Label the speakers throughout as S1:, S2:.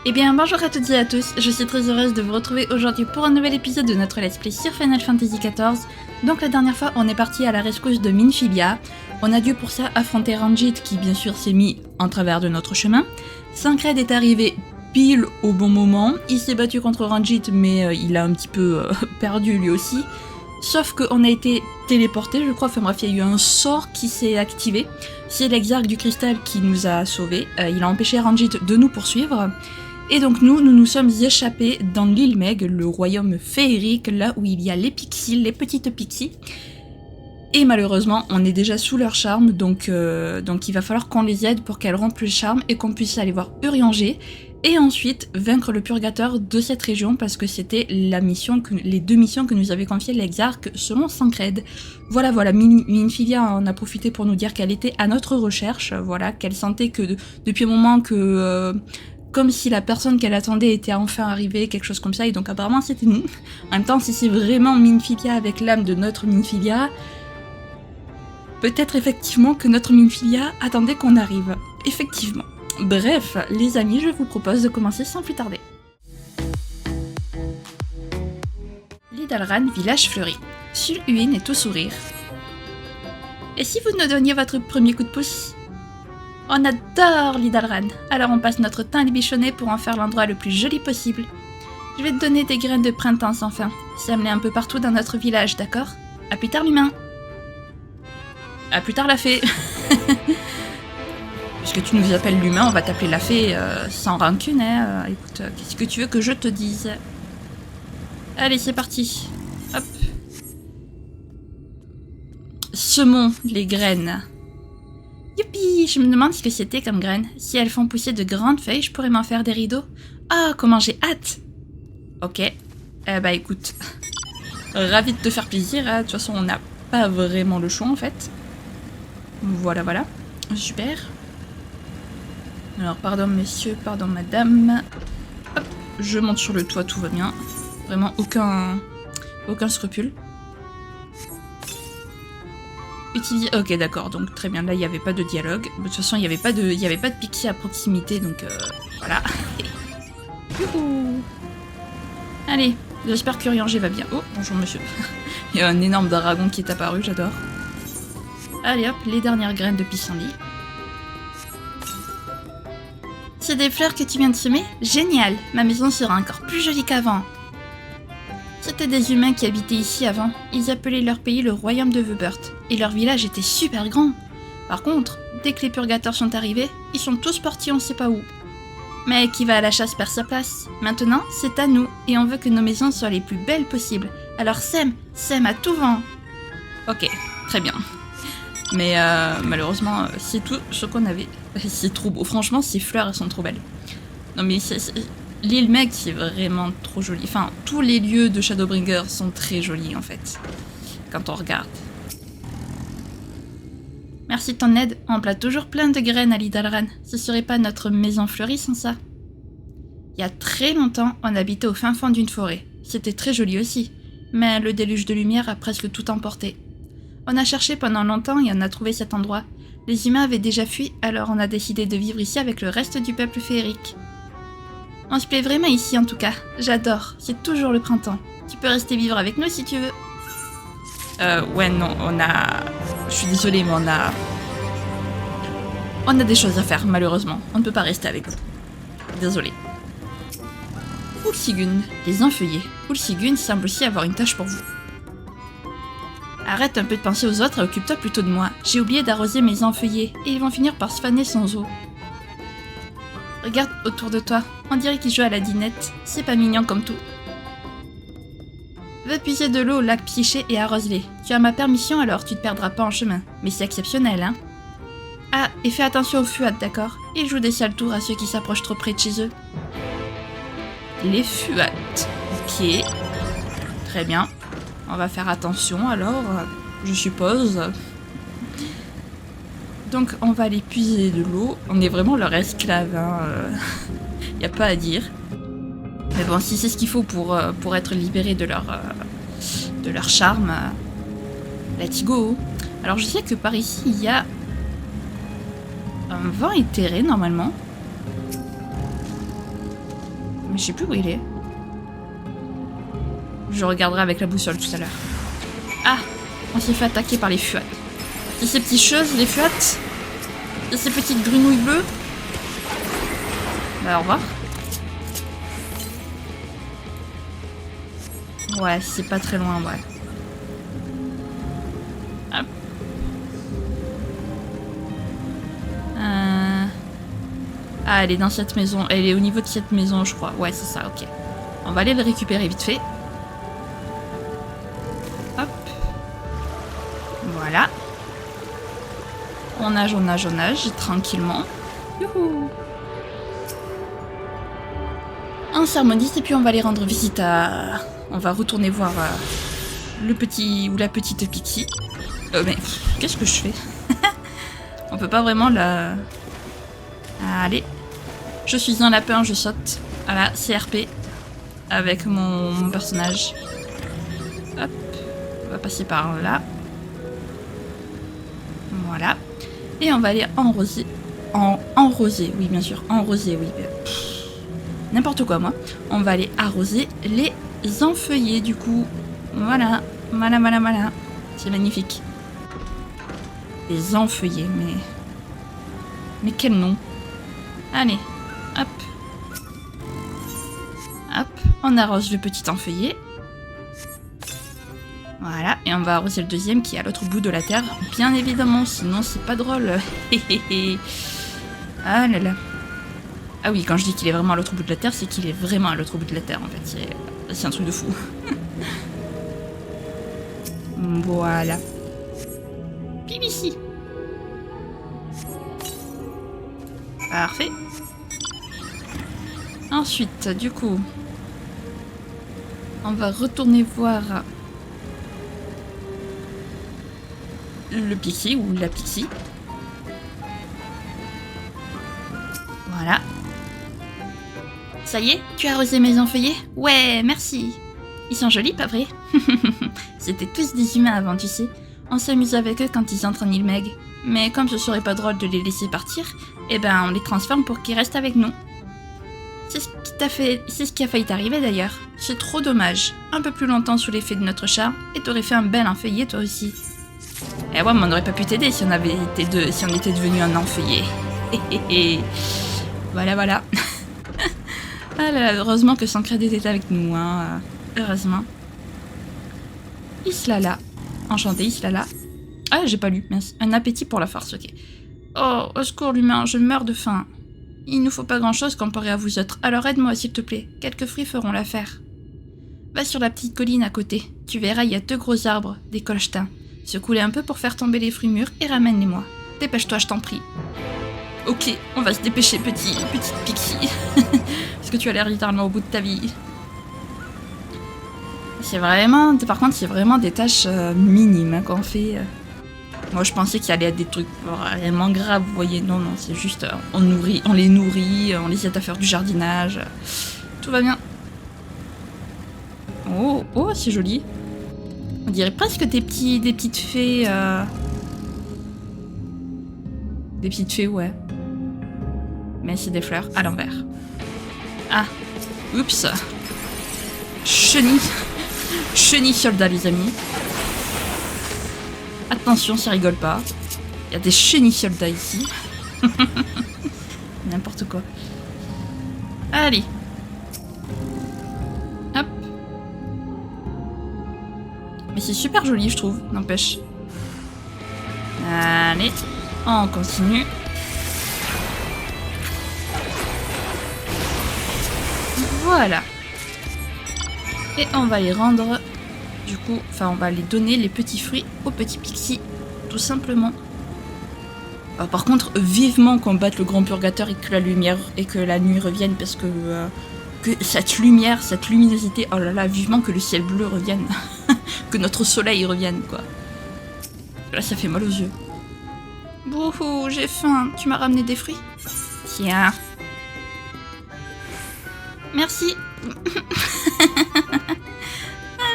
S1: Eh bien bonjour à toutes et à tous, je suis très heureuse de vous retrouver aujourd'hui pour un nouvel épisode de notre Let's Play sur Final Fantasy XIV. Donc la dernière fois on est parti à la rescousse de Minfilia, on a dû pour ça affronter Ranjit qui bien sûr s'est mis en travers de notre chemin. Sancred est arrivé pile au bon moment, il s'est battu contre Ranjit mais il a un petit peu perdu lui aussi. Sauf qu'on a été téléporté, je crois, enfin bref, il y a eu un sort qui s'est activé. C'est l'exarque du cristal qui nous a sauvés, il a empêché Ranjit de nous poursuivre. Et donc nous nous sommes échappés dans l'île Meg, le royaume féerique, là où il y a les pixies, les petites pixies. Et malheureusement, on est déjà sous leur charme, donc il va falloir qu'on les aide pour qu'elles rompent le charme et qu'on puisse aller voir Urianger. Et ensuite, vaincre le purgateur de cette région, parce que c'était les deux missions que nous avait confiées l'exarque selon Sancred. Voilà, Minfilia en a profité pour nous dire qu'elle était à notre recherche, voilà, qu'elle sentait que depuis un moment que... comme si la personne qu'elle attendait était enfin arrivée, quelque chose comme ça, et donc apparemment c'était nous. En même temps, si c'est vraiment Minfilia avec l'âme de notre Minfilia, peut-être effectivement que notre Minfilia attendait qu'on arrive. Effectivement. Bref, les amis, je vous propose de commencer sans plus tarder. Lidalran, village fleuri. Sul Huin est tout sourire. Et si vous nous donniez votre premier coup de pouce ? On adore Lidalran, alors on passe notre temps à les bichonner pour en faire l'endroit le plus joli possible. Je vais te donner des graines de printemps sans fin, sème-les un peu partout dans notre village, d'accord ? À plus tard l'humain. À plus tard la fée. Puisque tu nous appelles l'humain, on va t'appeler la fée sans rancune, hein. Écoute, qu'est-ce que tu veux que je te dise ? Allez, c'est parti. Hop. Semons les graines. Youpi, je me demande ce que c'était comme graines. Si elles font pousser de grandes feuilles, je pourrais m'en faire des rideaux. Ah, comment j'ai hâte. Ok. Bah écoute, ravi de te faire plaisir. Hein. De toute façon, on n'a pas vraiment le choix en fait. Voilà. Super. Alors, pardon messieurs, pardon madame. Hop, je monte sur le toit, tout va bien. Vraiment aucun scrupule. Utiliser... Ok, d'accord, donc très bien, là il n'y avait pas de dialogue. De toute façon, il n'y avait pas de pixie à proximité, donc voilà. Youhou. Allez, j'espère que Urianger va bien. Oh, bonjour monsieur. Il y a un énorme dragon qui est apparu, j'adore. Allez hop, les dernières graines de pissenlit. C'est des fleurs que tu viens de semer ? Génial, ma maison sera encore plus jolie qu'avant. C'était des humains qui habitaient ici avant. Ils appelaient leur pays le royaume de Vebert, et leur village était super grand. Par contre, dès que les purgateurs sont arrivés, ils sont tous partis on sait pas où. Mais qui va à la chasse perd sa place. Maintenant, c'est à nous, et on veut que nos maisons soient les plus belles possibles. Alors sème à tout vent. Ok, très bien. Mais malheureusement, c'est tout ce qu'on avait. C'est trop beau. Franchement, ces fleurs, elles sont trop belles. Non mais l'île Meg, c'est vraiment trop joli. Enfin, tous les lieux de Shadowbringer sont très jolis, en fait. Quand on regarde. Merci de ton aide. On plante toujours plein de graines à Lidalran. Ce serait pas notre maison fleurie sans ça. Il y a très longtemps, on habitait au fin fond d'une forêt. C'était très joli aussi. Mais le déluge de lumière a presque tout emporté. On a cherché pendant longtemps et on a trouvé cet endroit. Les humains avaient déjà fui, alors on a décidé de vivre ici avec le reste du peuple féerique. On se plaît vraiment ici en tout cas. J'adore, c'est toujours le printemps. Tu peux rester vivre avec nous si tu veux. Ouais, non, on a... Je suis désolée, mais on a des choses à faire, malheureusement. On ne peut pas rester avec vous. Désolée. Ulsigun, les enfeuillés. Ulsigun semble aussi avoir une tâche pour vous. Arrête un peu de penser aux autres et occupe-toi plutôt de moi. J'ai oublié d'arroser mes enfeuillés et ils vont finir par se faner sans eau. Regarde autour de toi, on dirait qu'ils jouent à la dinette. C'est pas mignon comme tout. Va puiser de l'eau au lac Psyché et arrose-les. Tu as ma permission alors tu te perdras pas en chemin. Mais c'est exceptionnel, hein. Ah, et fais attention aux fuads, d'accord ? Ils jouent des sales tours à ceux qui s'approchent trop près de chez eux. Les fuads. Ok. Très bien. On va faire attention alors, je suppose. Donc on va aller puiser de l'eau. On est vraiment leur esclave, hein. Y a pas à dire. Mais bon, si c'est ce qu'il faut pour être libéré de leur charme, let's go. Alors je sais que par ici il y a un vent éthéré normalement. Mais je sais plus où il est. Je regarderai avec la boussole tout à l'heure. Ah, on s'est fait attaquer par les fuates. Et ces petites choses, les fuates. Et ces petites grenouilles bleues. Bah, au revoir. Ouais, c'est pas très loin, ouais. Hop. Ah, elle est dans cette maison. Elle est au niveau de cette maison, je crois. Ouais, c'est ça, ok. On va aller le récupérer vite fait. Hop. Voilà. On nage, tranquillement. Youhou. On s'harmonise et puis on va aller rendre visite à... On va retourner voir le petit ou la petite Pixie. Mais qu'est-ce que je fais? On peut pas vraiment la... Allez. Je suis un lapin, je saute. Voilà, CRP. Avec mon personnage. Hop. On va passer par là. Voilà. Et on va aller enroser. Enroser, oui, bien sûr. Enroser, oui. N'importe quoi, moi. On va aller arroser les enfeuillés, du coup. Voilà. Voilà. C'est magnifique. Les enfeuillés, mais... Mais quel nom. Allez. Hop. Hop. On arrose le petit enfeuillé. Voilà. Et on va arroser le deuxième qui est à l'autre bout de la terre. Bien évidemment, sinon c'est pas drôle. Ah là là. Ah oui, quand je dis qu'il est vraiment à l'autre bout de la terre, c'est qu'il est vraiment à l'autre bout de la terre, en fait. C'est un truc de fou. Voilà. Pim ici. Parfait. Ensuite, du coup, on va retourner voir le Pixie ou la Pixie. Voilà. Ça y est, tu as arrosé mes enfeuillés? Ouais, merci. Ils sont jolis, pas vrai? C'était tous des humains avant, tu sais. On s'amuse avec eux quand ils entrent en île Meg. Mais comme ce serait pas drôle de les laisser partir, eh ben on les transforme pour qu'ils restent avec nous. C'est ce qui a failli t'arriver d'ailleurs. C'est trop dommage. Un peu plus longtemps sous l'effet de notre charme, et t'aurais fait un bel enfeuillé toi aussi. Eh ouais, mais on n'aurait pas pu t'aider si on était devenu un enfeuillé. Voilà. Ah là là, heureusement que Sancredit est avec nous, hein. Heureusement. Islala. Enchanté, Islala. Ah, j'ai pas lu, mince. Un appétit pour la farce, ok. Oh, au secours l'humain, je meurs de faim. Il nous faut pas grand-chose comparé à vous autres, alors aide-moi s'il te plaît. Quelques fruits feront l'affaire. Va sur la petite colline à côté. Tu verras, il y a 2 gros arbres, des cochetins. Secoue-les un peu pour faire tomber les fruits mûrs et ramène-les-moi. Dépêche-toi, je t'en prie. Ok, on va se dépêcher, petite Pixie. Parce que tu as l'air littéralement au bout de ta vie. C'est vraiment... Par contre, c'est vraiment des tâches minimes hein, qu'on fait. Moi, je pensais qu'il y allait être des trucs vraiment graves, vous voyez. Non, c'est juste... on les nourrit, on les aide à faire du jardinage. Tout va bien. Oh, c'est joli. On dirait presque des petites fées... Des petites fées, ouais. Mais c'est des fleurs à l'envers. Ah, oups. Chenille soldat, les amis. Attention, ça rigole pas. Il y a des chenilles soldats ici. N'importe quoi. Allez. Hop. Mais c'est super joli, je trouve. N'empêche. Allez. On continue. Voilà. Et on va les rendre, du coup, on va les donner les petits fruits aux petits Pixies, tout simplement. Alors, par contre, vivement qu'on batte le grand purgateur et que la lumière et que la nuit revienne, parce que cette lumière, cette luminosité, oh là là, vivement que le ciel bleu revienne, que notre soleil revienne, quoi. Là, ça fait mal aux yeux. Bouhou, j'ai faim. Tu m'as ramené des fruits? Tiens. Merci.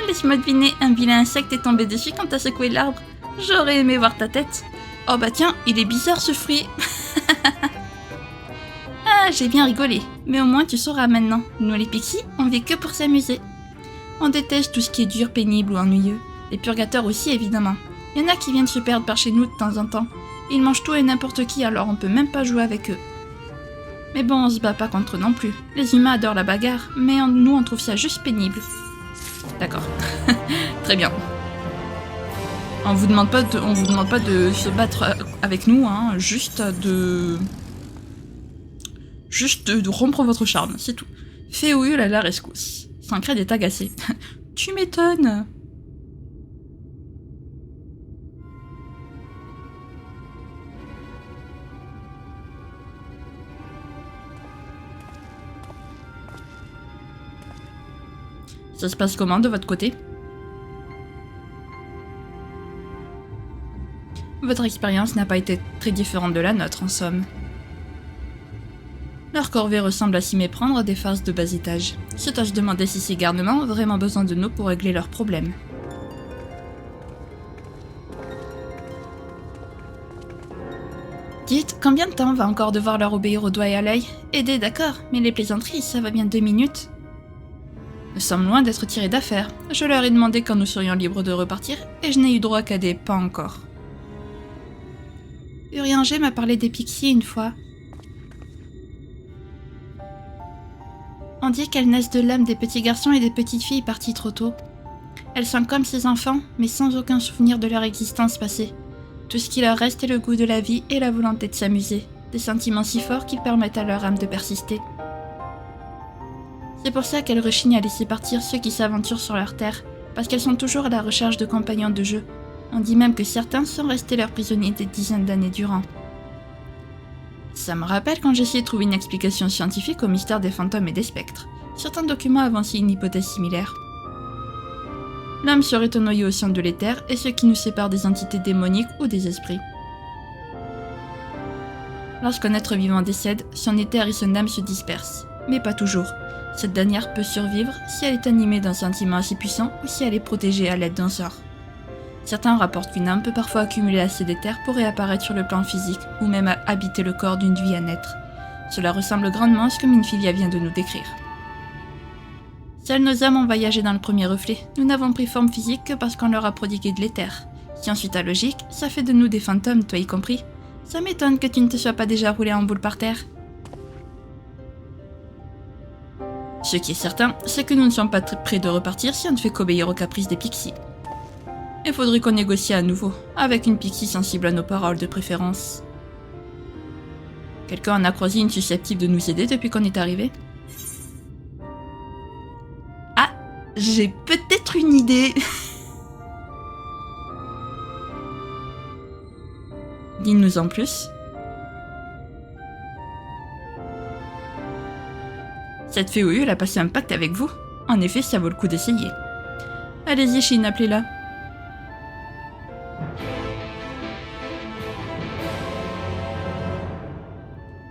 S1: Laisse-moi deviner, un vilain insecte est tombé dessus quand t'as secoué l'arbre. J'aurais aimé voir ta tête. Oh bah tiens, il est bizarre ce fruit. Ah, j'ai bien rigolé, mais au moins tu sauras maintenant. Nous les pixies, on vit que pour s'amuser. On déteste tout ce qui est dur, pénible ou ennuyeux. Les purgateurs aussi, évidemment. Il y en a qui viennent se perdre par chez nous de temps en temps. Ils mangent tout et n'importe qui, alors on peut même pas jouer avec eux. Mais bon, on se bat pas contre eux non plus. Les humains adorent la bagarre, mais nous on trouve ça juste pénible. D'accord. Très bien. On vous demande pas de se battre avec nous, hein, juste de rompre votre charme, c'est tout. Féoul à la rescousse. Sancred est agacé. Tu m'étonnes. Ça se passe comment de votre côté? Votre expérience n'a pas été très différente de la nôtre, en somme. Leur corvée ressemble à s'y méprendre à des phases de bas étage. C'est à se demander si ces garnements ont vraiment besoin de nous pour régler leurs problèmes. Dites, combien de temps on va encore devoir leur obéir au doigt et à l'œil? Aider, d'accord, mais les plaisanteries, ça va bien 2 minutes. Nous sommes loin d'être tirés d'affaire. Je leur ai demandé quand nous serions libres de repartir, et je n'ai eu droit qu'à des pas encore. Urianger m'a parlé des pixies une fois. On dit qu'elles naissent de l'âme des petits garçons et des petites filles partis trop tôt. Elles sont comme ces enfants, mais sans aucun souvenir de leur existence passée. Tout ce qui leur reste est le goût de la vie et la volonté de s'amuser, des sentiments si forts qu'ils permettent à leur âme de persister. C'est pour ça qu'elles rechignent à laisser partir ceux qui s'aventurent sur leur terre, parce qu'elles sont toujours à la recherche de compagnons de jeu. On dit même que certains sont restés leurs prisonniers des dizaines d'années durant. Ça me rappelle quand j'essayais de trouver une explication scientifique au mystère des fantômes et des spectres. Certains documents avançaient une hypothèse similaire. L'âme serait un noyau au sein de l'éther et ce qui nous sépare des entités démoniques ou des esprits. Lorsqu'un être vivant décède, son éther et son âme se dispersent, mais pas toujours. Cette dernière peut survivre si elle est animée d'un sentiment assez puissant ou si elle est protégée à l'aide d'un sort. Certains rapportent qu'une âme peut parfois accumuler assez d'éther pour réapparaître sur le plan physique ou même habiter le corps d'une vie à naître. Cela ressemble grandement à ce que Minfilia vient de nous décrire. Seules nos âmes ont voyagé dans le premier reflet. Nous n'avons pris forme physique que parce qu'on leur a prodigué de l'éther. Si on suit ta logique, ça fait de nous des fantômes, toi y compris. Ça m'étonne que tu ne te sois pas déjà roulé en boule par terre. Ce qui est certain, c'est que nous ne sommes pas prêts de repartir si on ne fait qu'obéir aux caprices des pixies. Il faudrait qu'on négocie à nouveau, avec une pixie sensible à nos paroles de préférence. Quelqu'un en a croisé une susceptible de nous aider depuis qu'on est arrivé? Ah, j'ai peut-être une idée. Dis-nous en plus. Cette féouille, elle a passé un pacte avec vous. En effet, ça vaut le coup d'essayer. Allez-y, Shin, appelez-la.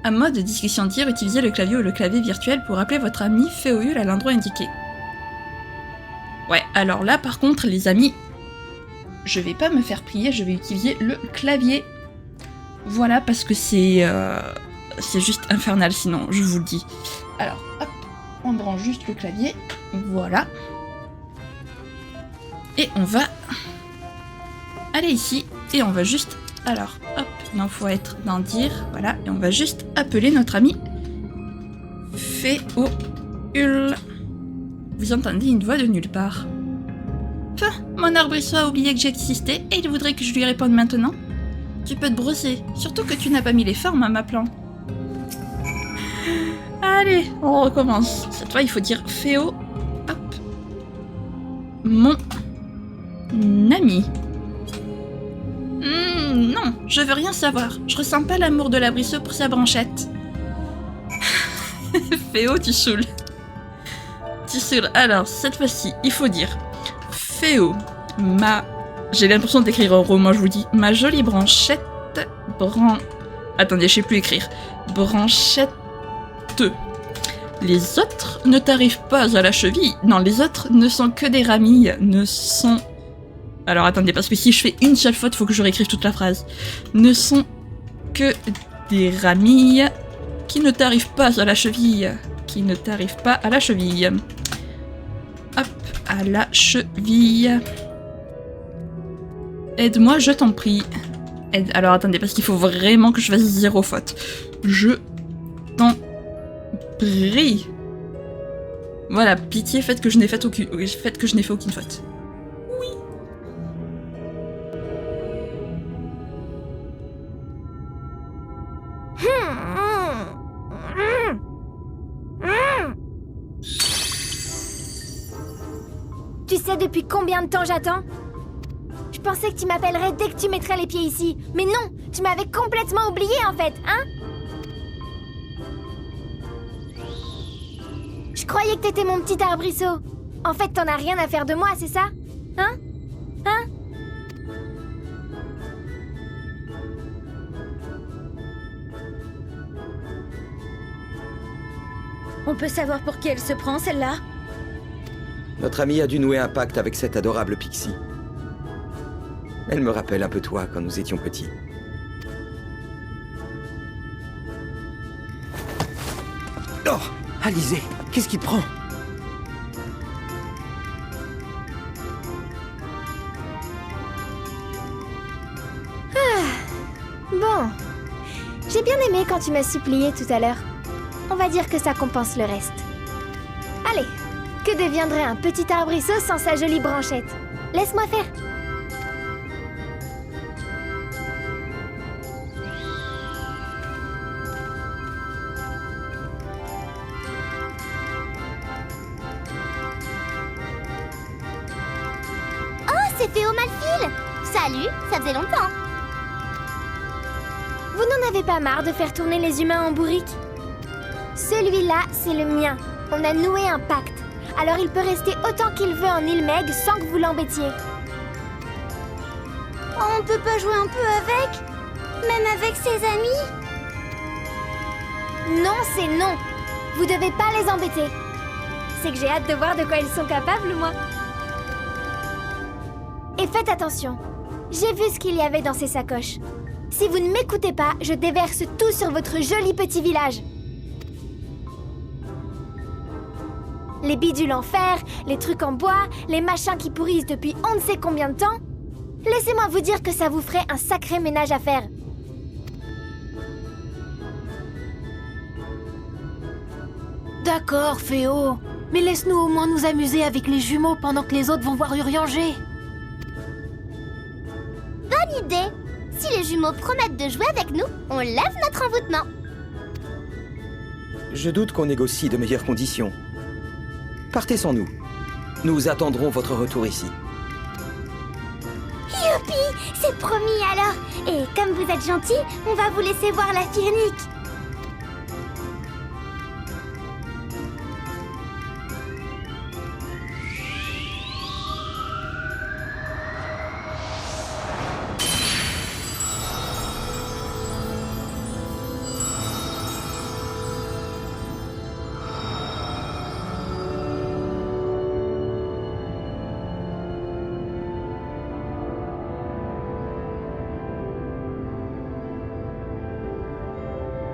S1: Un mode de discussion dire utilisez le clavier ou le clavier virtuel pour appeler votre ami Féoul à l'endroit indiqué. Ouais, alors là par contre les amis, je vais pas me faire prier, je vais utiliser le clavier. Voilà, parce que c'est juste infernal sinon, je vous le dis. Alors, hop, on branche juste le clavier, voilà. Et on va aller ici, et on va juste... Alors, hop, non, faut être dans dire, voilà, et on va juste appeler notre ami Féoul. Vous entendez une voix de nulle part. Mon arbrisseau a oublié que j'existais et il voudrait que je lui réponde maintenant. Tu peux te brosser, surtout que tu n'as pas mis les formes à m'appelant. Allez, on recommence. Cette fois, il faut dire Féo. Hop. Mon ami. Non, je veux rien savoir. Je ressens pas l'amour de l'arbrisseau pour sa branchette. Féo, tu saoules. Tu saoules. Alors, cette fois-ci, il faut dire Féo, j'ai l'impression d'écrire un roman, je vous dis. Ma jolie branchette. Attendez, je sais plus écrire. Branchette. Les autres ne t'arrivent pas à la cheville. Non, les autres ne sont que des ramilles. Ne sont... Alors attendez, parce que si je fais une seule faute, il faut que je réécrive toute la phrase. Ne sont que des ramilles qui ne t'arrive pas à la cheville. Qui ne t'arrive pas à la cheville. Hop, à la cheville. Aide-moi, je t'en prie. Aide. Alors attendez, parce qu'il faut vraiment que je fasse 0 faute. Je t'en prie. Voilà, pitié, faites que je n'ai fait aucune faute. Oui.
S2: Tu sais depuis combien de temps j'attends? Je pensais que tu m'appellerais dès que tu mettrais les pieds ici. Mais non, tu m'avais complètement oublié en fait, hein? Je croyais que t'étais mon petit arbrisseau. En fait, t'en as rien à faire de moi, c'est ça? Hein? Hein?
S3: On peut savoir pour qui elle se prend, celle-là?
S4: Notre amie a dû nouer un pacte avec cette adorable Pixie. Elle me rappelle un peu toi quand nous étions petits. Oh, Alizé, qu'est-ce qui te prend?
S2: Bon. J'ai bien aimé quand tu m'as supplié tout à l'heure. On va dire que ça compense le reste. Allez, que deviendrait un petit arbrisseau sans sa jolie branchette? Laisse-moi faire.
S5: C'est Féo Malfil! Salut, ça faisait longtemps!
S2: Vous n'en avez pas marre de faire tourner les humains en bourrique? Celui-là, c'est le mien. On a noué un pacte. Alors il peut rester autant qu'il veut en île Meg sans que vous l'embêtiez.
S5: On peut pas jouer un peu avec? Même avec ses amis?
S2: Non, c'est non. Vous devez pas les embêter. C'est que j'ai hâte de voir de quoi ils sont capables, moi. Et faites attention. J'ai vu ce qu'il y avait dans ces sacoches. Si vous ne m'écoutez pas, je déverse tout sur votre joli petit village. Les bidules en fer, les trucs en bois, les machins qui pourrissent depuis on ne sait combien de temps. Laissez-moi vous dire que ça vous ferait un sacré ménage à faire.
S6: D'accord, Féo. Mais laisse-nous au moins nous amuser avec les jumeaux pendant que les autres vont voir Urianger.
S5: Bonne idée! Si les jumeaux promettent de jouer avec nous, on lève notre envoûtement.
S4: Je doute qu'on négocie de meilleures conditions. Partez sans nous. Nous attendrons votre retour ici.
S5: Youpi! C'est promis alors! Et comme vous êtes gentils, on va vous laisser voir la Firnique.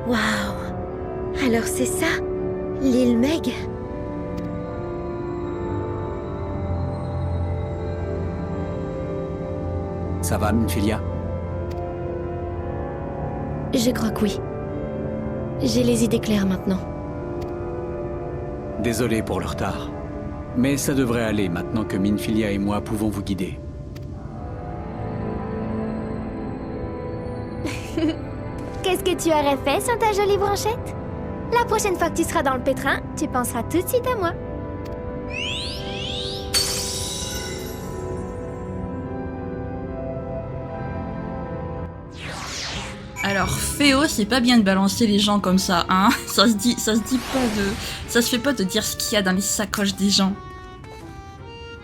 S3: Waouh! Alors c'est ça, l'île Meg?
S7: Ça va, Minfilia?
S3: Je crois que oui. J'ai les idées claires maintenant.
S7: Désolé pour le retard. Mais ça devrait aller maintenant que Minfilia et moi pouvons vous guider.
S2: Qu'est-ce que tu aurais fait sans ta jolie branchette? La prochaine fois que tu seras dans le pétrin, tu penseras tout de suite à moi.
S1: Alors, Féo, c'est pas bien de balancer les gens comme ça, hein. Ça se fait pas de dire ce qu'il y a dans les sacoches des gens.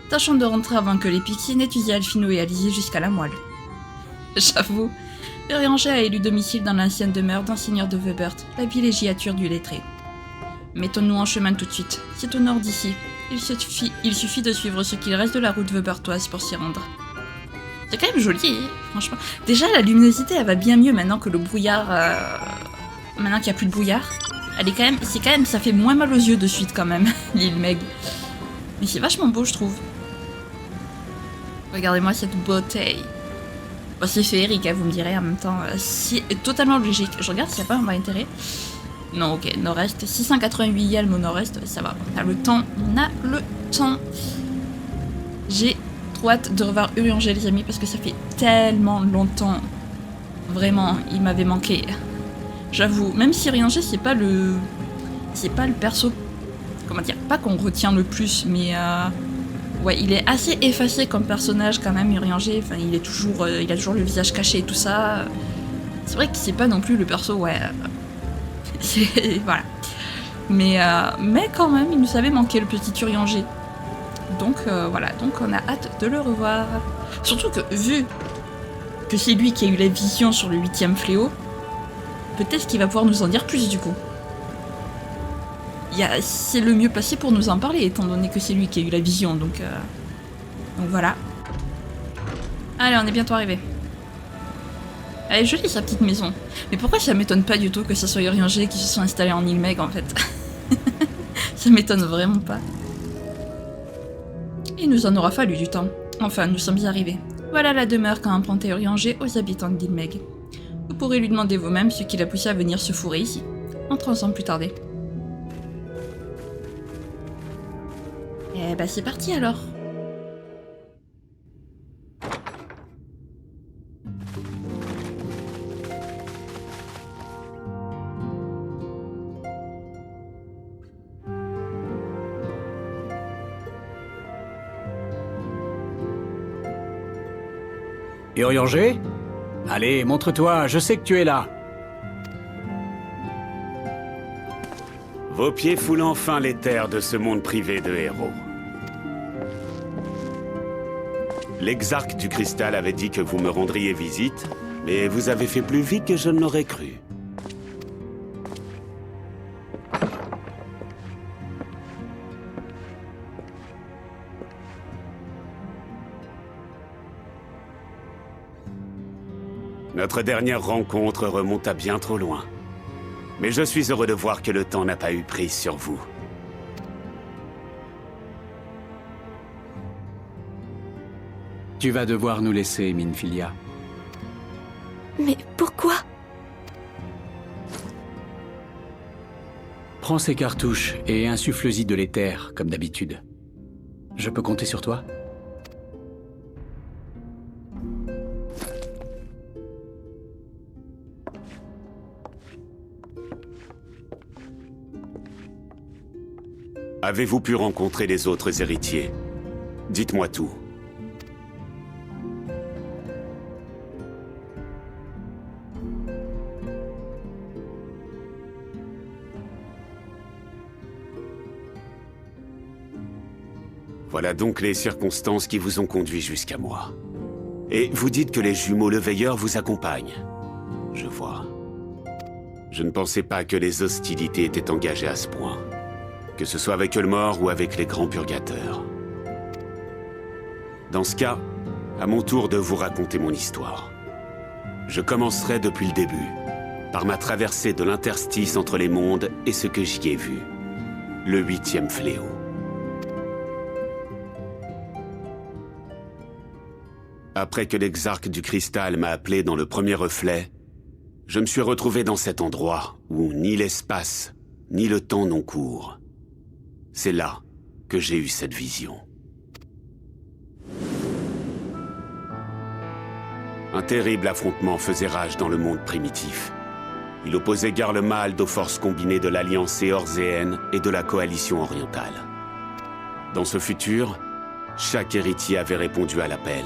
S1: Tâchons de rentrer avant que les pixies n'aient usé Alphino et Alizé jusqu'à la moelle. J'avoue, Urianger a élu domicile dans l'ancienne demeure d'un seigneur de Weubert, la villégiature du lettré. Mettons-nous en chemin tout de suite. C'est au nord d'ici. Il suffit de suivre ce qu'il reste de la route weubertoise pour s'y rendre. C'est quand même joli, franchement. Déjà, la luminosité, elle va bien mieux maintenant que le brouillard... Maintenant qu'il n'y a plus de brouillard. Elle est quand même, ça fait moins mal aux yeux de suite quand même, l'île Meg. Mais c'est vachement beau, je trouve. Regardez-moi cette beauté. Bon, c'est féerique, hein, vous me direz en même temps. C'est totalement logique. Je regarde s'il n'y a pas un vrai intérêt. Non, ok, nord-est. 688 yelm au nord-est, ça va. On a le temps, J'ai trop hâte de revoir Urianger, les amis, parce que ça fait tellement longtemps. Vraiment, il m'avait manqué. J'avoue, même si Urianger, c'est pas le perso... Comment dire, pas qu'on retient le plus, mais... Ouais, il est assez effacé comme personnage quand même, Urianger. Enfin, il a toujours le visage caché et tout ça. C'est vrai que c'est pas non plus le perso, ouais... voilà. Mais quand même, il nous avait manqué le petit Urianger. Donc voilà, donc on a hâte de le revoir. Surtout que vu que c'est lui qui a eu la vision sur le 8e fléau, peut-être qu'il va pouvoir nous en dire plus du coup. C'est le mieux placé pour nous en parler, étant donné que c'est lui qui a eu la vision, donc voilà. Allez, on est bientôt arrivé. Elle est jolie sa petite maison. Mais pourquoi ça m'étonne pas du tout que ça soit Urianger qui se soit installé en île Meg en fait. Ça m'étonne vraiment pas. Il nous en aura fallu du temps. Enfin, nous sommes arrivés. Voilà la demeure qu'a empruntée Urianger aux habitants de l'île Meg. Vous pourrez lui demander vous-même ce qui l'a poussé à venir se fourrer ici. Entrons sans plus tarder. Eh ben c'est parti alors.
S7: Urianger? Allez, montre-toi, je sais que tu es là.
S8: Vos pieds foulent enfin les terres de ce monde privé de héros. L'exarque du cristal avait dit que vous me rendriez visite, mais vous avez fait plus vite que je ne l'aurais cru. Notre dernière rencontre remonte à bien trop loin. Mais je suis heureux de voir que le temps n'a pas eu prise sur vous.
S7: Tu vas devoir nous laisser, Minfilia.
S3: Mais pourquoi?
S7: Prends ces cartouches et insuffle-y de l'éther, comme d'habitude. Je peux compter sur toi?
S8: Avez-vous pu rencontrer les autres héritiers? Dites-moi tout. Voilà donc les circonstances qui vous ont conduit jusqu'à moi. Et vous dites que les jumeaux Le Veilleur vous accompagnent. Je vois. Je ne pensais pas que les hostilités étaient engagées à ce point. Que ce soit avec Ulmore ou avec les Grands Purgateurs. Dans ce cas, à mon tour de vous raconter mon histoire. Je commencerai depuis le début, par ma traversée de l'interstice entre les mondes et ce que j'y ai vu. Le 8e fléau. Après que l'exarque du cristal m'a appelé dans le premier reflet, je me suis retrouvé dans cet endroit où ni l'espace, ni le temps n'ont cours. C'est là que j'ai eu cette vision. Un terrible affrontement faisait rage dans le monde primitif. Il opposait Garlemald aux forces combinées de l'Alliance éorzéenne et de la Coalition orientale. Dans ce futur, chaque héritier avait répondu à l'appel.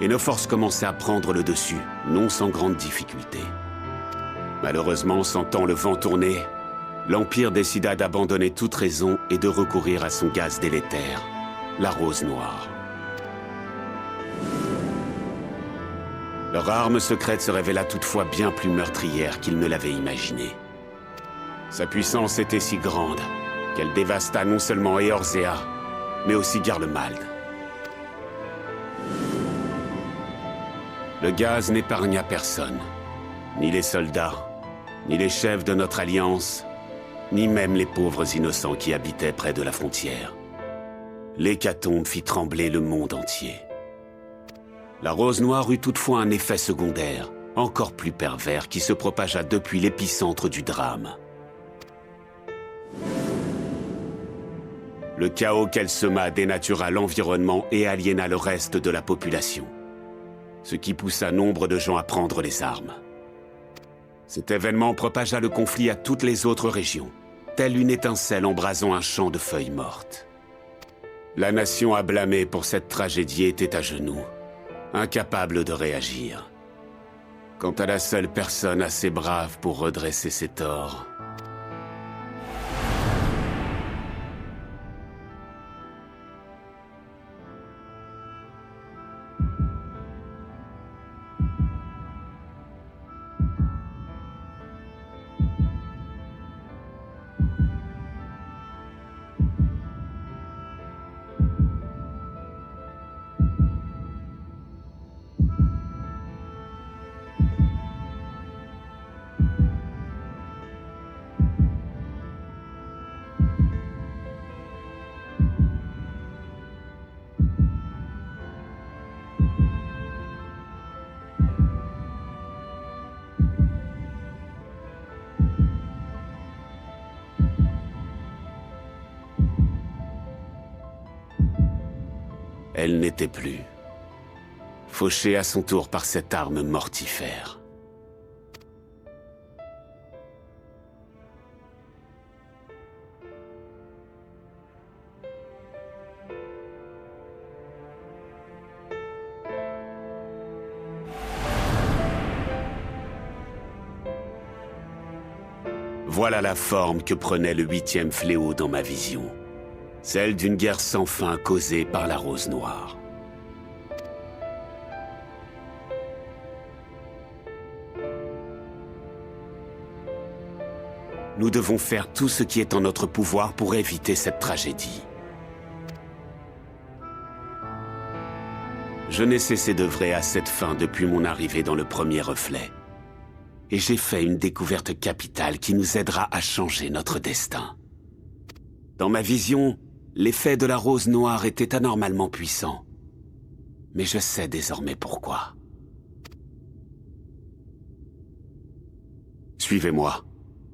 S8: Et nos forces commençaient à prendre le dessus, non sans grande difficulté. Malheureusement, sentant le vent tourner, l'Empire décida d'abandonner toute raison et de recourir à son gaz délétère, la rose noire. Leur arme secrète se révéla toutefois bien plus meurtrière qu'ils ne l'avaient imaginé. Sa puissance était si grande qu'elle dévasta non seulement Eorzea, mais aussi Garlemald. Le gaz n'épargna personne, ni les soldats, ni les chefs de notre alliance, ni même les pauvres innocents qui habitaient près de la frontière. L'hécatombe fit trembler le monde entier. La Rose Noire eut toutefois un effet secondaire, encore plus pervers, qui se propagea depuis l'épicentre du drame. Le chaos qu'elle sema dénatura l'environnement et aliéna le reste de la population, ce qui poussa nombre de gens à prendre les armes. Cet événement propagea le conflit à toutes les autres régions, telle une étincelle embrasant un champ de feuilles mortes. La nation à blâmer pour cette tragédie était à genoux, incapable de réagir. Quant à la seule personne assez brave pour redresser ses torts... Elle n'était plus, fauchée à son tour par cette arme mortifère. Voilà la forme que prenait le 8e fléau dans ma vision. Celle d'une guerre sans fin causée par la Rose Noire. Nous devons faire tout ce qui est en notre pouvoir pour éviter cette tragédie. Je n'ai cessé d'œuvrer à cette fin depuis mon arrivée dans le premier reflet. Et j'ai fait une découverte capitale qui nous aidera à changer notre destin. Dans ma vision, l'effet de la Rose Noire était anormalement puissant. Mais je sais désormais pourquoi. Suivez-moi,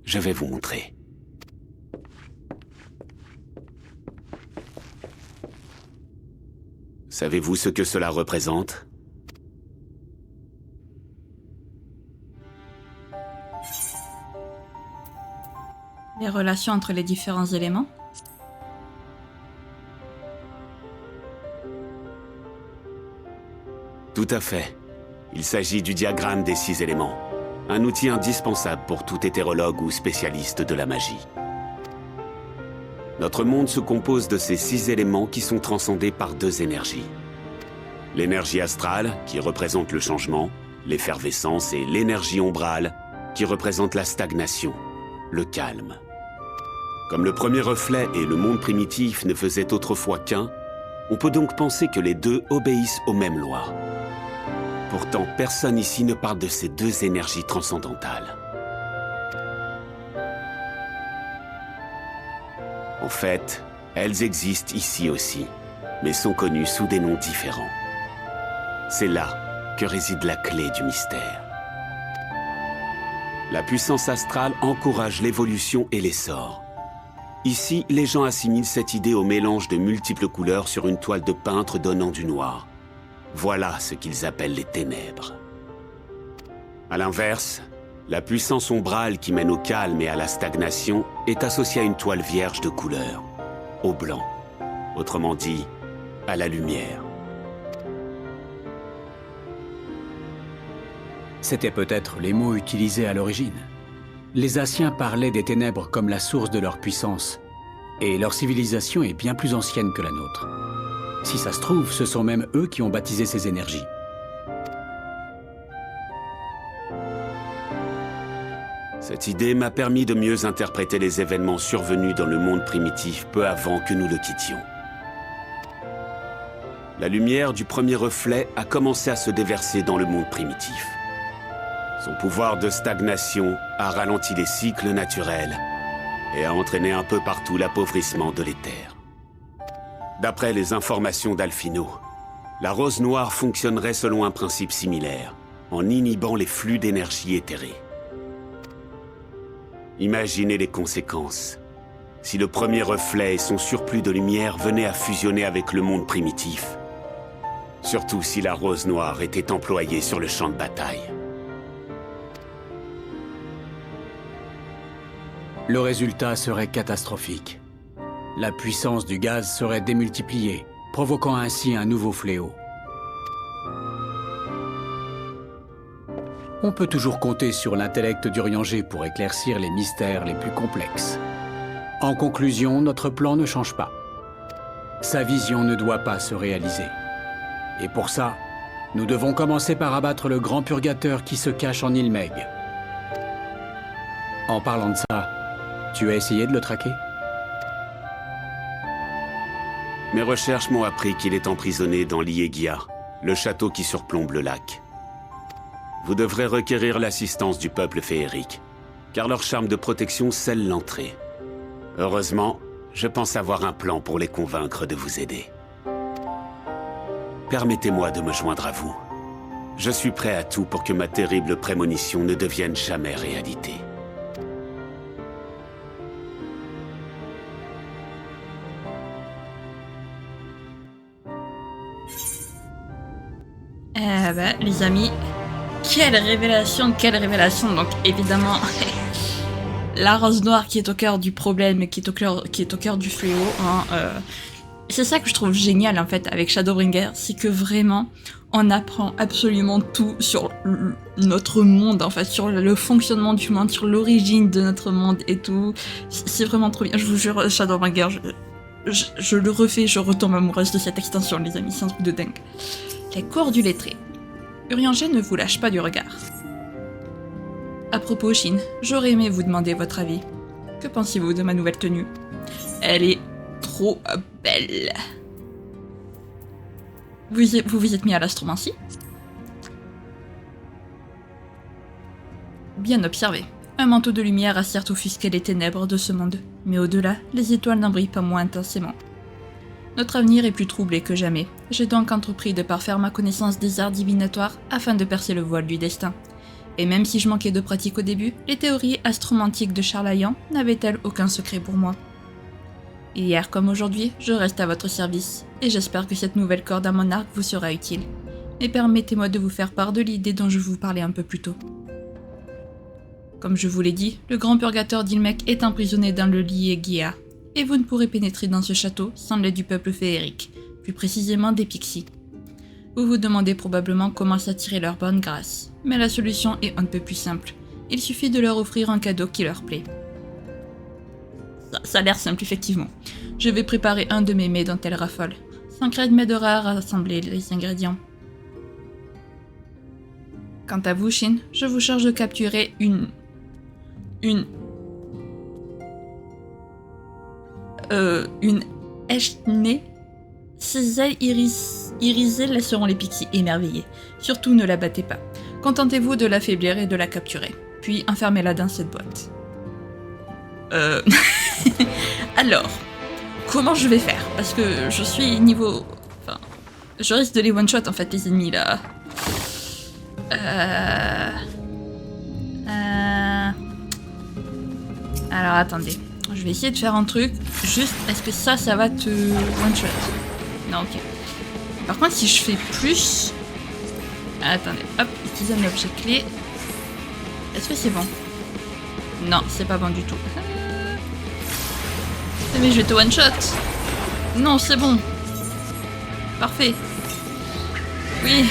S8: je vais vous montrer. Savez-vous ce que cela représente ?
S1: Les relations entre les différents éléments ?
S8: Tout à fait. Il s'agit du diagramme des 6 éléments. Un outil indispensable pour tout hétérologue ou spécialiste de la magie. Notre monde se compose de ces 6 éléments qui sont transcendés par 2 énergies. L'énergie astrale, qui représente le changement, l'effervescence, et l'énergie ombrale, qui représente la stagnation, le calme. Comme le premier reflet et le monde primitif ne faisaient autrefois qu'un, on peut donc penser que les deux obéissent aux mêmes lois. Pourtant, personne ici ne parle de ces 2 énergies transcendantales. En fait, elles existent ici aussi, mais sont connues sous des noms différents. C'est là que réside la clé du mystère. La puissance astrale encourage l'évolution et l'essor. Ici, les gens assimilent cette idée au mélange de multiples couleurs sur une toile de peintre donnant du noir. Voilà ce qu'ils appellent les ténèbres. À l'inverse, la puissance ombrale qui mène au calme et à la stagnation est associée à une toile vierge de couleur, au blanc, autrement dit, à la lumière.
S7: C'était peut-être les mots utilisés à l'origine. Les Asciens parlaient des ténèbres comme la source de leur puissance, et leur civilisation est bien plus ancienne que la nôtre. Si ça se trouve, ce sont même eux qui ont baptisé ces énergies.
S8: Cette idée m'a permis de mieux interpréter les événements survenus dans le monde primitif peu avant que nous le quittions. La lumière du premier reflet a commencé à se déverser dans le monde primitif. Son pouvoir de stagnation a ralenti les cycles naturels et a entraîné un peu partout l'appauvrissement de l'éther. D'après les informations d'Alphino, la rose noire fonctionnerait selon un principe similaire, en inhibant les flux d'énergie éthérée. Imaginez les conséquences. Si le premier reflet et son surplus de lumière venaient à fusionner avec le monde primitif. Surtout si la rose noire était employée sur le champ de bataille.
S7: Le résultat serait catastrophique. La puissance du gaz serait démultipliée, provoquant ainsi un nouveau fléau. On peut toujours compter sur l'intellect d'Urianger pour éclaircir les mystères les plus complexes. En conclusion, notre plan ne change pas. Sa vision ne doit pas se réaliser. Et pour ça, nous devons commencer par abattre le grand purgateur qui se cache en Ilmeg. En parlant de ça, tu as essayé de le traquer?
S8: Mes recherches m'ont appris qu'il est emprisonné dans l'Iegia, le château qui surplombe le lac. Vous devrez requérir l'assistance du peuple féerique, car leur charme de protection scelle l'entrée. Heureusement, je pense avoir un plan pour les convaincre de vous aider. Permettez-moi de me joindre à vous. Je suis prêt à tout pour que ma terrible prémonition ne devienne jamais réalité.
S1: Les amis, quelle révélation, donc évidemment, la rose noire qui est au cœur du problème et qui est au cœur du fléau, hein, c'est ça que je trouve génial en fait avec Shadowbringer, c'est que vraiment, on apprend absolument tout sur notre monde, en fait, sur le fonctionnement du monde, sur l'origine de notre monde et tout, c'est vraiment trop bien, je vous jure, Shadowbringer, je le refais, je retombe amoureuse de cette extension les amis, c'est un truc de dingue. Les cours du lettré. Urianger ne vous lâche pas du regard. À propos, Shin, j'aurais aimé vous demander votre avis. Que pensez-vous de ma nouvelle tenue? Elle est trop belle. Vous vous êtes mis à l'astromancie? Bien observé. Un manteau de lumière a certes offusqué les ténèbres de ce monde, mais au-delà, les étoiles n'en brillent pas moins intensément. Notre avenir est plus troublé que jamais. J'ai donc entrepris de parfaire ma connaissance des arts divinatoires afin de percer le voile du destin. Et même si je manquais de pratique au début, les théories astromantiques de Charlayan n'avaient-elles aucun secret pour moi. Hier comme aujourd'hui, je reste à votre service, et j'espère que cette nouvelle corde à mon arc vous sera utile. Mais permettez-moi de vous faire part de l'idée dont je vous parlais un peu plus tôt. Comme je vous l'ai dit, le grand purgateur d'Ilmec est emprisonné dans le Liegia. Et vous ne pourrez pénétrer dans ce château sans l'aide du peuple féerique, plus précisément des pixies. Vous vous demandez probablement comment s'attirer leur bonne grâce, mais la solution est un peu plus simple. Il suffit de leur offrir un cadeau qui leur plaît. Ça a l'air simple, effectivement. Je vais préparer un de mes mets dont elle raffole. 5 Red m'aidera à rassembler les ingrédients. Quant à vous, Shin, je vous charge de capturer une Eshne. Ses ailes irisées laisseront les pixies émerveillés. Surtout ne la battez pas. Contentez-vous de l'affaiblir et de la capturer. Puis enfermez-la dans cette boîte. Alors, comment je vais faire? Parce que je suis niveau... Enfin, je risque de les one-shot en fait, les ennemis là. Alors attendez. Je vais essayer de faire un truc, juste, est-ce que ça va te one-shot? Non, ok. Par contre, si je fais plus... Attendez, hop, utiliser un objet clé. Est-ce que c'est bon? Non, c'est pas bon du tout. Mais je vais te one-shot. Non, c'est bon. Parfait. Oui.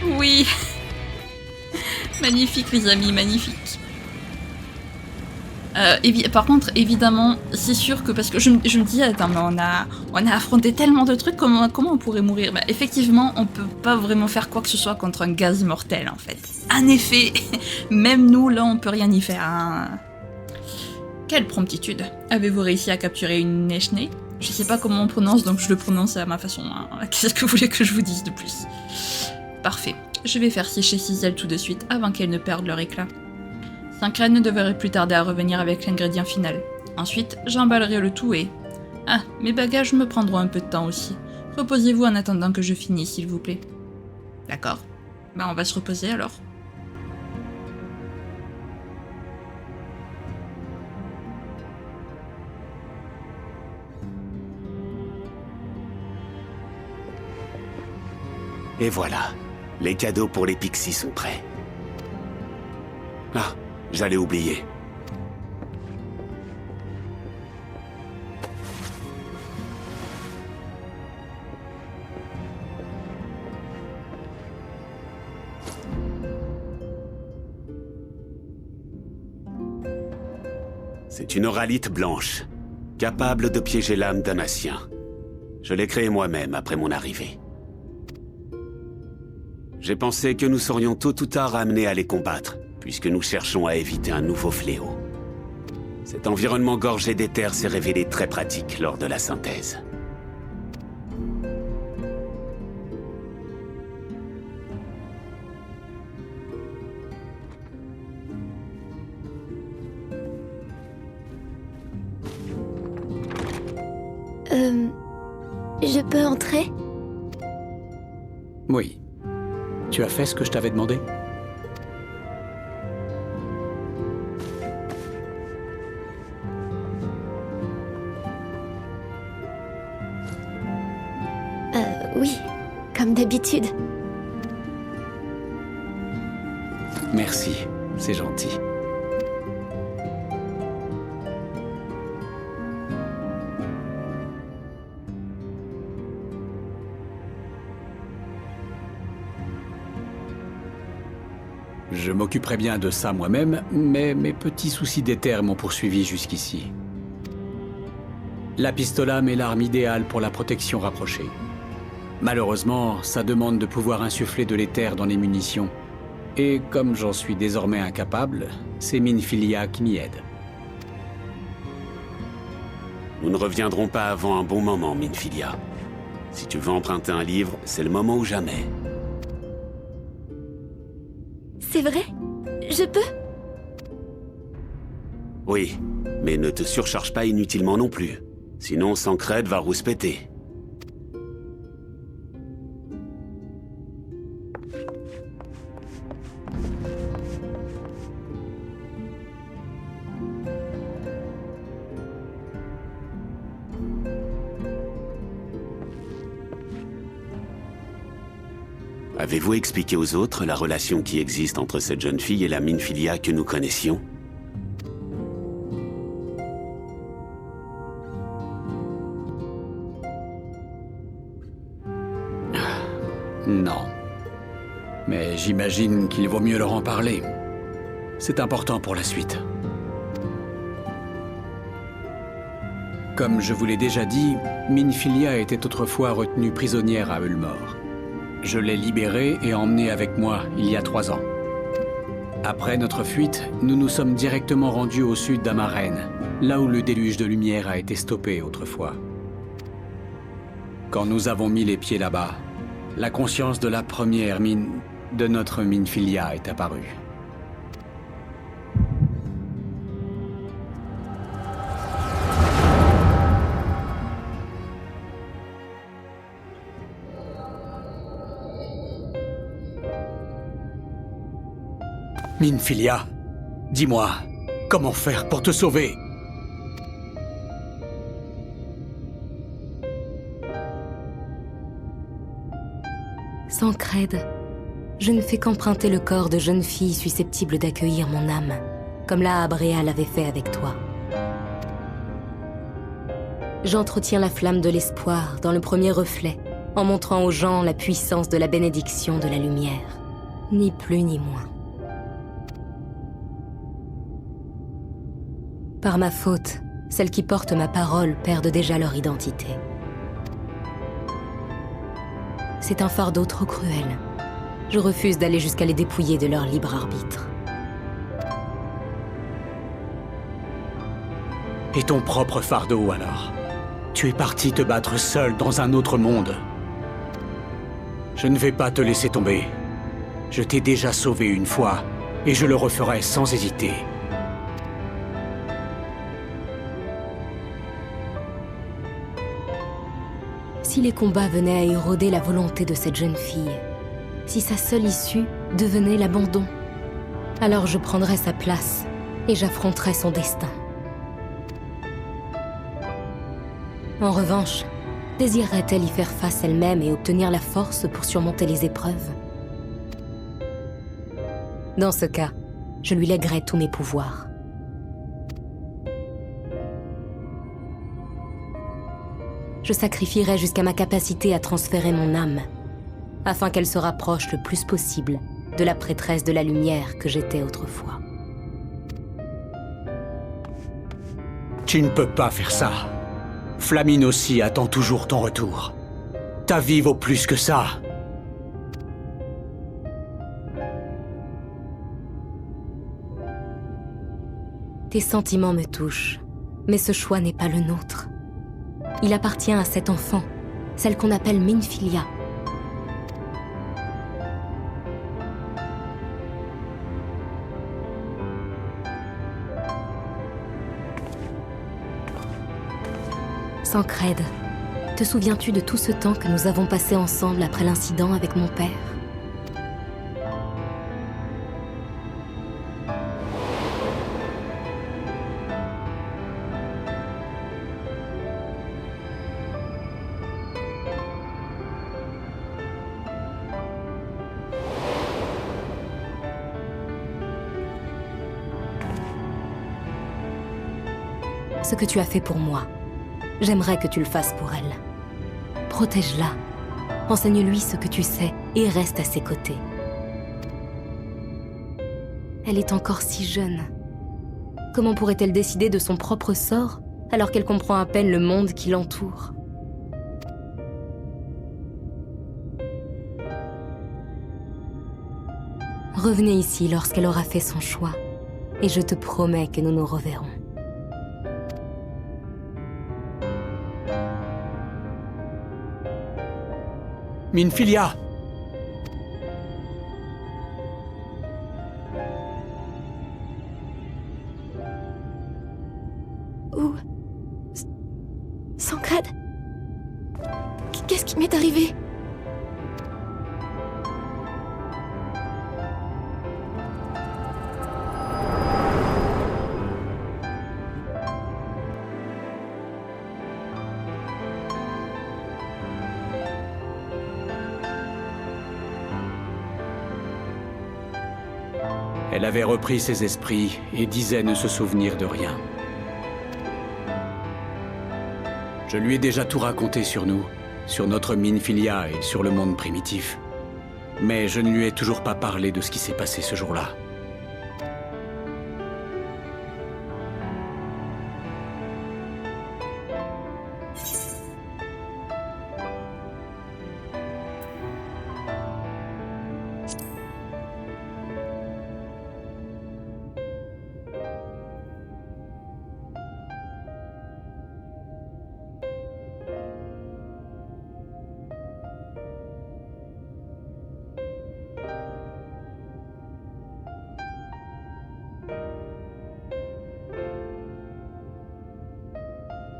S1: Oui. Magnifique, les amis, magnifique. Par contre, évidemment, c'est sûr que parce que je me dis, attends, mais on a affronté tellement de trucs, comment on pourrait mourir? Bah, effectivement, on peut pas vraiment faire quoi que ce soit contre un gaz mortel, en fait. En effet, même nous, là, on peut rien y faire. Hein. Quelle promptitude. Avez-vous réussi à capturer une Eshne? Je sais pas comment on prononce, donc je le prononce à ma façon. Hein. Qu'est-ce que vous voulez que je vous dise de plus? Parfait. Je vais faire sécher ces ailes tout de suite, avant qu'elles ne perdent leur éclat. Sancred ne devrait plus tarder à revenir avec l'ingrédient final. Ensuite, j'emballerai le tout et... Ah, mes bagages me prendront un peu de temps aussi. Reposez-vous en attendant que je finisse, s'il vous plaît. D'accord. Ben, on va se reposer alors.
S8: Et voilà, les cadeaux pour les pixies sont prêts. Ah, j'allais oublier. C'est une oralite blanche, capable de piéger l'âme d'un Ancien. Je l'ai créée moi-même après mon arrivée. J'ai pensé que nous serions tôt ou tard amenés à les combattre, puisque nous cherchons à éviter un nouveau fléau. Cet environnement gorgé d'éther s'est révélé très pratique lors de la synthèse.
S3: Je peux entrer?
S7: Oui. Tu as fait ce que je t'avais demandé?
S3: Oui, comme d'habitude.
S7: Merci, c'est gentil. Je m'occuperai bien de ça moi-même, mais mes petits soucis d'éther m'ont poursuivi jusqu'ici. La pistolame est l'arme idéale pour la protection rapprochée. Malheureusement, ça demande de pouvoir insuffler de l'éther dans les munitions. Et comme j'en suis désormais incapable, c'est Minfilia qui m'y aide.
S8: Nous ne reviendrons pas avant un bon moment, Minfilia. Si tu veux emprunter un livre, c'est le moment ou jamais.
S3: C'est vrai? Je peux?
S8: Oui, mais ne te surcharge pas inutilement non plus. Sinon, Sancred va rouspéter. Avez-vous expliqué aux autres la relation qui existe entre cette jeune fille et la Minfilia que nous connaissions?
S7: Non. Mais j'imagine qu'il vaut mieux leur en parler. C'est important pour la suite. Comme je vous l'ai déjà dit, Minfilia était autrefois retenue prisonnière à Ulmor. Je l'ai libérée et emmenée avec moi il y a 3 ans. Après notre fuite, nous nous sommes directement rendus au sud d'Amaren, là où le déluge de lumière a été stoppé autrefois. Quand nous avons mis les pieds là-bas, la conscience de la première de notre Minfilia est apparue. Minfilia, dis-moi, comment faire pour te sauver?
S3: Sancred, je ne fais qu'emprunter le corps de jeune fille susceptible d'accueillir mon âme, comme la Abrea l'avait fait avec toi. J'entretiens la flamme de l'espoir dans le premier reflet, en montrant aux gens la puissance de la bénédiction de la lumière. Ni plus ni moins. Par ma faute, celles qui portent ma parole perdent déjà leur identité. C'est un fardeau trop cruel. Je refuse d'aller jusqu'à les dépouiller de leur libre arbitre.
S7: Et ton propre fardeau, alors? Tu es parti te battre seul dans un autre monde. Je ne vais pas te laisser tomber. Je t'ai déjà sauvé une fois, et je le referai sans hésiter.
S3: Si les combats venaient à éroder la volonté de cette jeune fille, si sa seule issue devenait l'abandon, alors je prendrais sa place et j'affronterais son destin. En revanche, désirerait-elle y faire face elle-même et obtenir la force pour surmonter les épreuves? Dans ce cas, je lui lèguerais tous mes pouvoirs. Je sacrifierais jusqu'à ma capacité à transférer mon âme, afin qu'elle se rapproche le plus possible de la prêtresse de la lumière que j'étais autrefois.
S7: Tu ne peux pas faire ça. Flamine aussi attend toujours ton retour. Ta vie vaut plus que ça.
S3: Tes sentiments me touchent, mais ce choix n'est pas le nôtre. Il appartient à cette enfant, celle qu'on appelle Minfilia. Sancred, te souviens-tu de tout ce temps que nous avons passé ensemble après l'incident avec mon père ? Ce que tu as fait pour moi, j'aimerais que tu le fasses pour elle. Protège-la, enseigne-lui ce que tu sais et reste à ses côtés. Elle est encore si jeune. Comment pourrait-elle décider de son propre sort alors qu'elle comprend à peine le monde qui l'entoure ? Revenez ici lorsqu'elle aura fait son choix, et je te promets que nous nous reverrons.
S7: Minfilia!
S6: Où? Sancred? Qu'est-ce qui m'est arrivé?
S7: Elle avait repris ses esprits et disait ne se souvenir de rien. Je lui ai déjà tout raconté sur nous, sur notre Minfilia et sur le monde primitif. Mais je ne lui ai toujours pas parlé de ce qui s'est passé ce jour-là.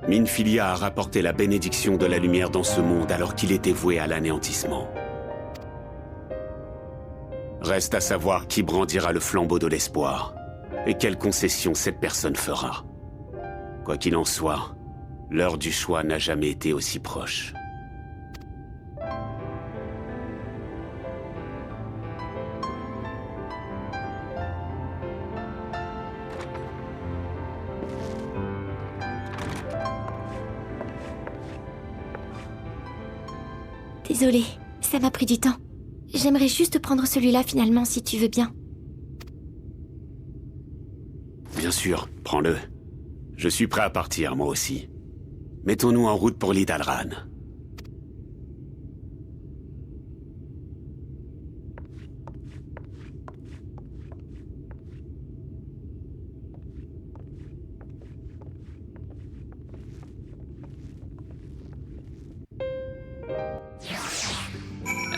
S8: Minfilia a rapporté la bénédiction de la lumière dans ce monde alors qu'il était voué à l'anéantissement. Reste à savoir qui brandira le flambeau de l'espoir et quelles concessions cette personne fera. Quoi qu'il en soit, l'heure du choix n'a jamais été aussi proche.
S5: Désolée, ça m'a pris du temps. J'aimerais juste prendre celui-là finalement, si tu veux bien.
S8: Bien sûr, prends-le. Je suis prêt à partir, moi aussi. Mettons-nous en route pour l'Idalran.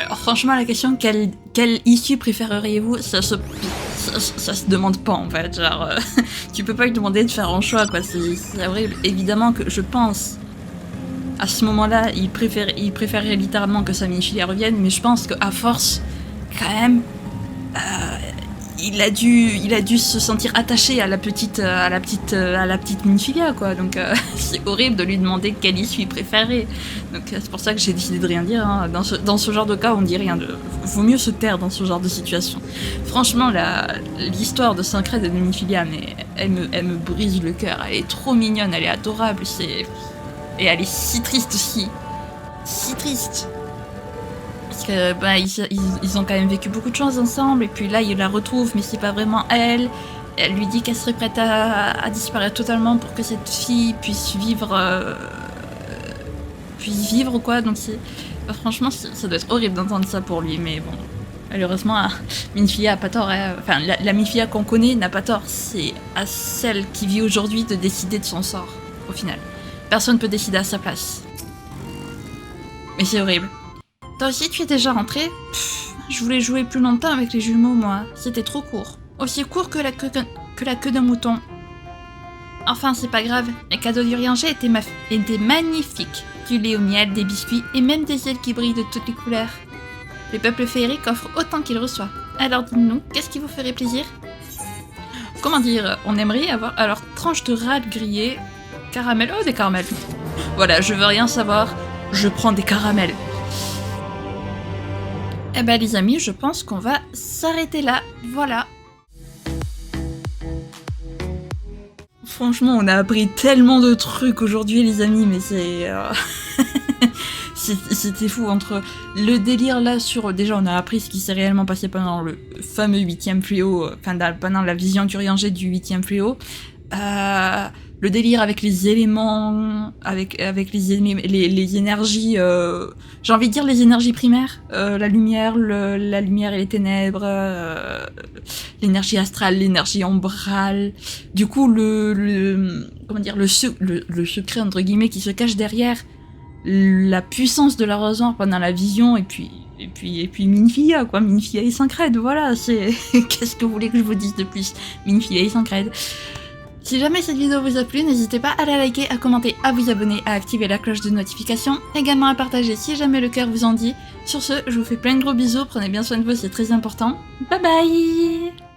S1: Alors, franchement, la question quelle issue préféreriez-vous, ça se demande pas en fait. Genre, tu peux pas lui demander de faire un choix, quoi. C'est horrible. Évidemment que je pense à ce moment-là, il préférait littéralement que sa Minfilia revienne, mais je pense qu'à force, quand même, il a dû se sentir attaché à la petite Minfilia, quoi. Donc c'est horrible de lui demander quelle issue il préférait. Donc c'est pour ça que j'ai décidé de rien dire. Hein. Dans ce genre de cas, on dit rien. Vaut mieux se taire dans ce genre de situation. Franchement, l'histoire de Sancred et de Minfilia, mais elle me brise le cœur. Elle est trop mignonne, elle est adorable. Et elle est si triste aussi. Si triste. Parce que ils ont quand même vécu beaucoup de choses ensemble, et puis là il la retrouve, mais c'est pas vraiment elle. Elle lui dit qu'elle serait prête à disparaître totalement pour que cette fille puisse vivre quoi. Donc franchement ça doit être horrible d'entendre ça pour lui, mais bon, malheureusement Minfilia a pas tort. Enfin la Minfilia qu'on connaît n'a pas tort. C'est à celle qui vit aujourd'hui de décider de son sort au final. Personne peut décider à sa place. Mais c'est horrible. Toi aussi, tu es déjà rentré? Je voulais jouer plus longtemps avec les jumeaux, moi. C'était trop court. Aussi court que la queue d'un mouton. Enfin, c'est pas grave. Les cadeaux d'Urianger étaient magnifiques. Du lait au miel, des biscuits et même des ailes qui brillent de toutes les couleurs. Le peuple féerique offre autant qu'il reçoit. Alors dites-nous, qu'est-ce qui vous ferait plaisir? Comment dire? On aimerait avoir... Alors, tranche de râle grillé, caramel... Oh, des caramels. Voilà, je veux rien savoir. Je prends des caramels. Eh ben les amis, je pense qu'on va s'arrêter là, voilà. Franchement, on a appris tellement de trucs aujourd'hui les amis, mais c'était fou, entre le délire là sur... Déjà, on a appris ce qui s'est réellement passé pendant le fameux 8e fléau, enfin pendant la vision d'Urianger du 8e fléau. Le délire avec les éléments, avec les énergies, j'ai envie de dire les énergies primaires, la lumière et les ténèbres, l'énergie astrale, l'énergie ombrale. Du coup, le secret entre guillemets qui se cache derrière la puissance de l'arrosoir pendant la vision, et puis Minfilia, quoi, Minfilia et Sancred, voilà, c'est... Qu'est-ce que vous voulez que je vous dise de plus? Minfilia et Sancred. Si jamais cette vidéo vous a plu, n'hésitez pas à la liker, à commenter, à vous abonner, à activer la cloche de notification, également à partager si jamais le cœur vous en dit. Sur ce, je vous fais plein de gros bisous, prenez bien soin de vous, c'est très important. Bye bye!